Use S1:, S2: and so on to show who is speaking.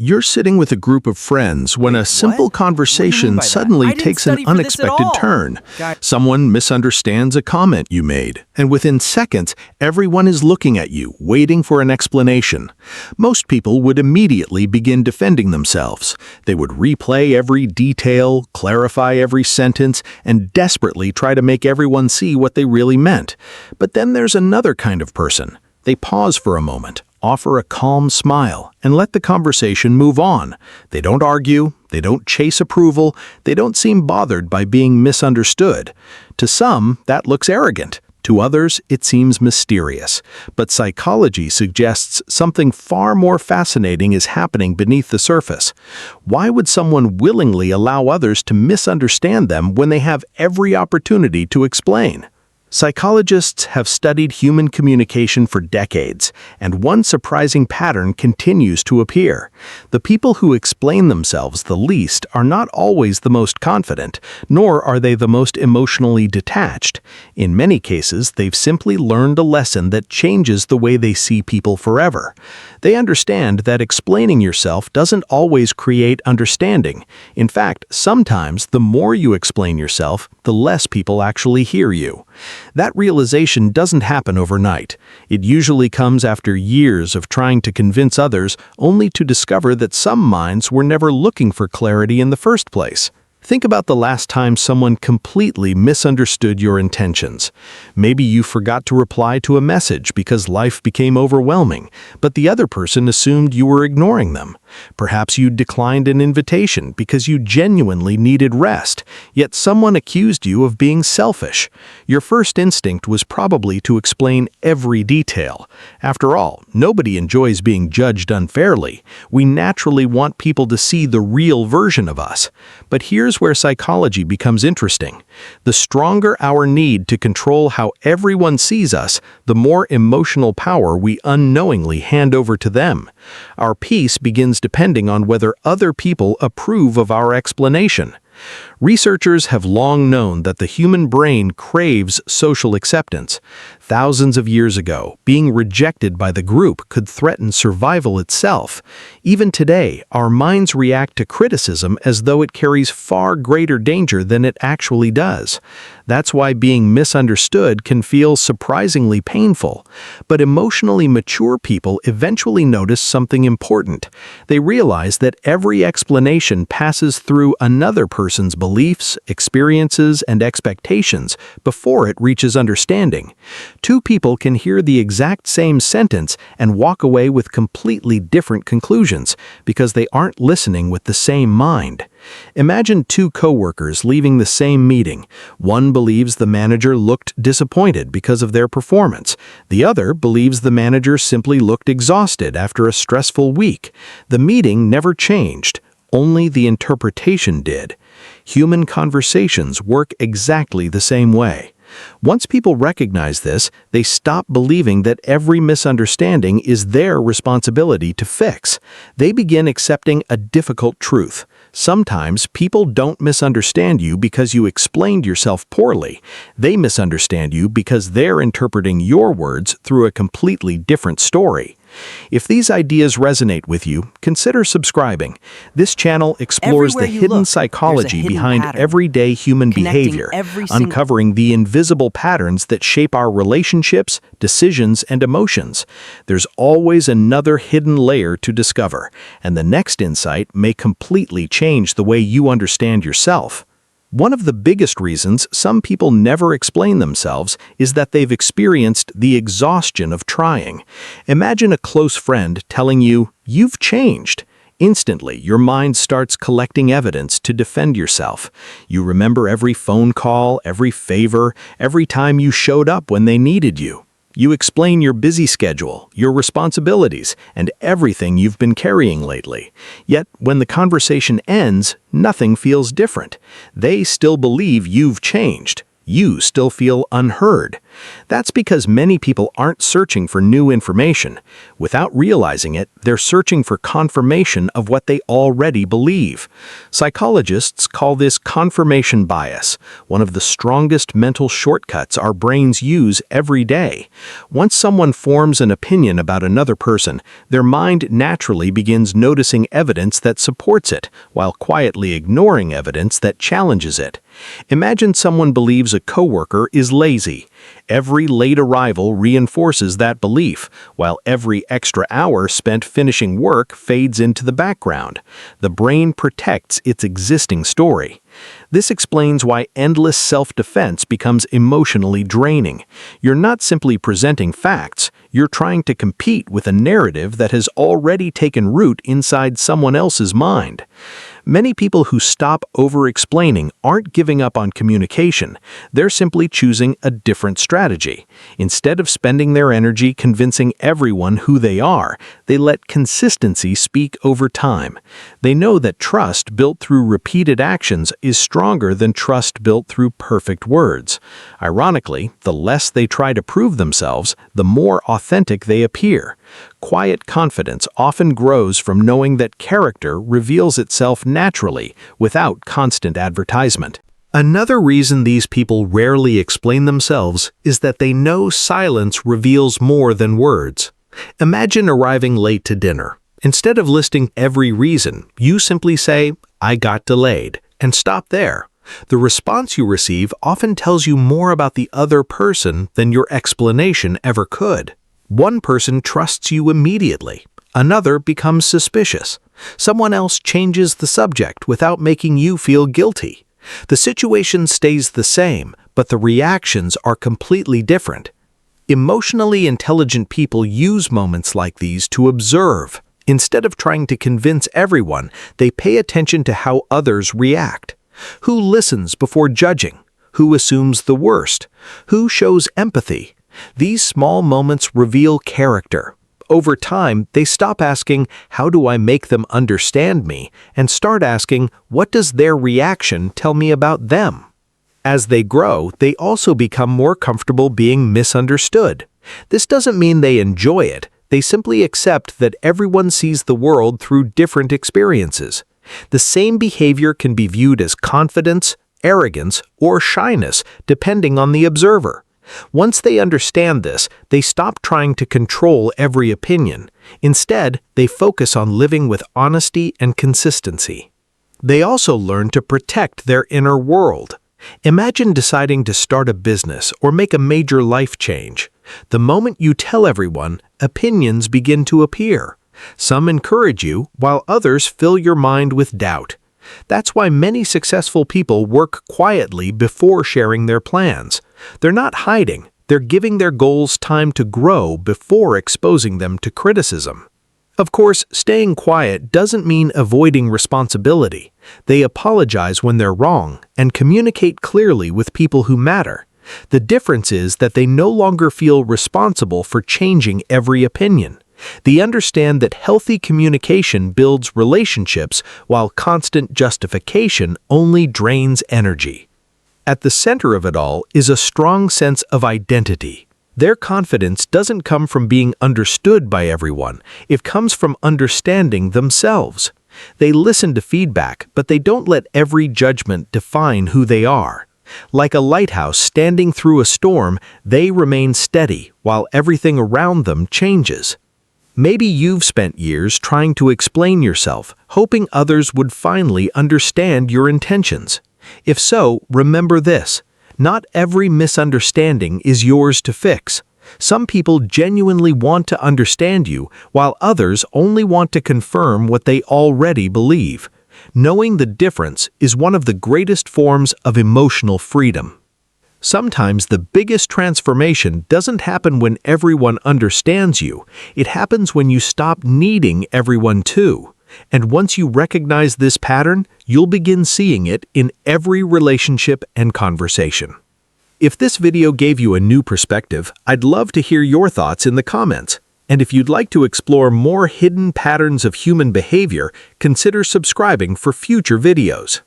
S1: You're sitting with a group of friends when a simple
S2: What? What do you mean
S1: conversation
S2: by that?
S1: suddenly
S2: I didn't
S1: takes an
S2: study for this at
S1: unexpected
S2: all.
S1: turn.
S2: Guy-
S1: Someone misunderstands a comment you made, and within seconds, everyone is looking at you, waiting for an explanation. Most people would immediately begin defending themselves. They would replay every detail, clarify every sentence, and desperately try to make everyone see what they really meant. But then there's another kind of person. They pause for a moment, offer a calm smile, and let the conversation move on. They don't argue, they don't chase approval, they don't seem bothered by being misunderstood. To some, that looks arrogant. To others, it seems mysterious. But psychology suggests something far more fascinating is happening beneath the surface. Why would someone willingly allow others to misunderstand them when they have every opportunity to explain? Psychologists have studied human communication for decades, and one surprising pattern continues to appear. The people who explain themselves the least are not always the most confident, nor are they the most emotionally detached. In many cases, they've simply learned a lesson that changes the way they see people forever. They understand that explaining yourself doesn't always create understanding. In fact, sometimes the more you explain yourself, the less people actually hear you. That realization doesn't happen overnight. It usually comes after years of trying to convince others, only to discover that some minds were never looking for clarity in the first place. Think about the last time someone completely misunderstood your intentions. Maybe you forgot to reply to a message because life became overwhelming, but the other person assumed you were ignoring them. Perhaps you declined an invitation because you genuinely needed rest, yet someone accused you of being selfish. Your first instinct was probably to explain every detail. After all, nobody enjoys being judged unfairly. We naturally want people to see the real version of us. But here's where psychology becomes interesting. The stronger our need to control how everyone sees us, the more emotional power we unknowingly hand over to them. Our peace begins depending on whether other people approve of our explanation. Researchers have long known that the human brain craves social acceptance. Thousands of years ago, being rejected by the group could threaten survival itself. Even today, our minds react to criticism as though it carries far greater danger than it actually does. That's why being misunderstood can feel surprisingly painful. But emotionally mature people eventually notice something important. They realize that every explanation passes through another person's beliefs, experiences, and expectations before it reaches understanding. Two people can hear the exact same sentence and walk away with completely different conclusions because they aren't listening with the same mind. Imagine two coworkers leaving the same meeting. One believes the manager looked disappointed because of their performance. The other believes the manager simply looked exhausted after a stressful week. The meeting never changed. Only the interpretation did. Human conversations work exactly the same way. Once people recognize this, they stop believing that every misunderstanding is their responsibility to fix. They begin accepting a difficult truth. Sometimes people don't misunderstand you because you explained yourself poorly. They misunderstand you because they're interpreting your words through a completely different story. If these ideas resonate with you, consider subscribing. This channel explores
S2: Everywhere
S1: the
S2: you
S1: hidden
S2: look, there's a
S1: psychology
S2: hidden
S1: behind
S2: pattern,
S1: everyday human
S2: connecting
S1: behavior,
S2: every single-
S1: uncovering the invisible patterns that shape our relationships, decisions, and emotions. There's always another hidden layer to discover, and the next insight may completely change the way you understand yourself. One of the biggest reasons some people never explain themselves is that they've experienced the exhaustion of trying. Imagine a close friend telling you, "You've changed." Instantly, your mind starts collecting evidence to defend yourself. You remember every phone call, every favor, every time you showed up when they needed you. You explain your busy schedule, your responsibilities, and everything you've been carrying lately. Yet, when the conversation ends, nothing feels different. They still believe you've changed. you still feel unheard. That's because many people aren't searching for new information. Without realizing it, they're searching for confirmation of what they already believe. Psychologists call this confirmation bias, one of the strongest mental shortcuts our brains use every day. Once someone forms an opinion about another person, their mind naturally begins noticing evidence that supports it, while quietly ignoring evidence that challenges it. Imagine someone believes a coworker is lazy. Every late arrival reinforces that belief, while every extra hour spent finishing work fades into the background. The brain protects its existing story. This explains why endless self-defense becomes emotionally draining. You're not simply presenting facts, you're trying to compete with a narrative that has already taken root inside someone else's mind. Many people who stop over-explaining aren't giving up on communication, they're simply choosing a different strategy. Instead of spending their energy convincing everyone who they are, they let consistency speak over time. They know that trust built through repeated actions is stronger than trust built through perfect words. Ironically, the less they try to prove themselves, the more authentic they appear. Quiet confidence often grows from knowing that character reveals itself naturally, without constant advertisement. Another reason these people rarely explain themselves is that they know silence reveals more than words. Imagine arriving late to dinner. Instead of listing every reason, you simply say, "I got delayed," and stop there. The response you receive often tells you more about the other person than your explanation ever could. One person trusts you immediately. Another becomes suspicious. Someone else changes the subject without making you feel guilty. The situation stays the same, but the reactions are completely different. Emotionally intelligent people use moments like these to observe. Instead of trying to convince everyone, they pay attention to how others react. Who listens before judging? Who assumes the worst? Who shows empathy? These small moments reveal character. Over time, they stop asking, "How do I make them understand me?" and start asking, "What does their reaction tell me about them?" As they grow, they also become more comfortable being misunderstood. This doesn't mean they enjoy it. They simply accept that everyone sees the world through different experiences. The same behavior can be viewed as confidence, arrogance, or shyness, depending on the observer. Once they understand this, they stop trying to control every opinion. Instead, they focus on living with honesty and consistency. They also learn to protect their inner world. Imagine deciding to start a business or make a major life change. The moment you tell everyone, opinions begin to appear. Some encourage you, while others fill your mind with doubt. That's why many successful people work quietly before sharing their plans. They're not hiding, they're giving their goals time to grow before exposing them to criticism. Of course, staying quiet doesn't mean avoiding responsibility. They apologize when they're wrong and communicate clearly with people who matter. The difference is that they no longer feel responsible for changing every opinion. They understand that healthy communication builds relationships, while constant justification only drains energy. At the center of it all is a strong sense of identity. Their confidence doesn't come from being understood by everyone, it comes from understanding themselves. They listen to feedback, but they don't let every judgment define who they are. Like a lighthouse standing through a storm, they remain steady while everything around them changes. Maybe you've spent years trying to explain yourself, hoping others would finally understand your intentions. If so, remember this: not every misunderstanding is yours to fix. Some people genuinely want to understand you, while others only want to confirm what they already believe. Knowing the difference is one of the greatest forms of emotional freedom. Sometimes the biggest transformation doesn't happen when everyone understands you. It happens when you stop needing everyone to. And once you recognize this pattern, you'll begin seeing it in every relationship and conversation. If this video gave you a new perspective, I'd love to hear your thoughts in the comments. And if you'd like to explore more hidden patterns of human behavior, consider subscribing for future videos.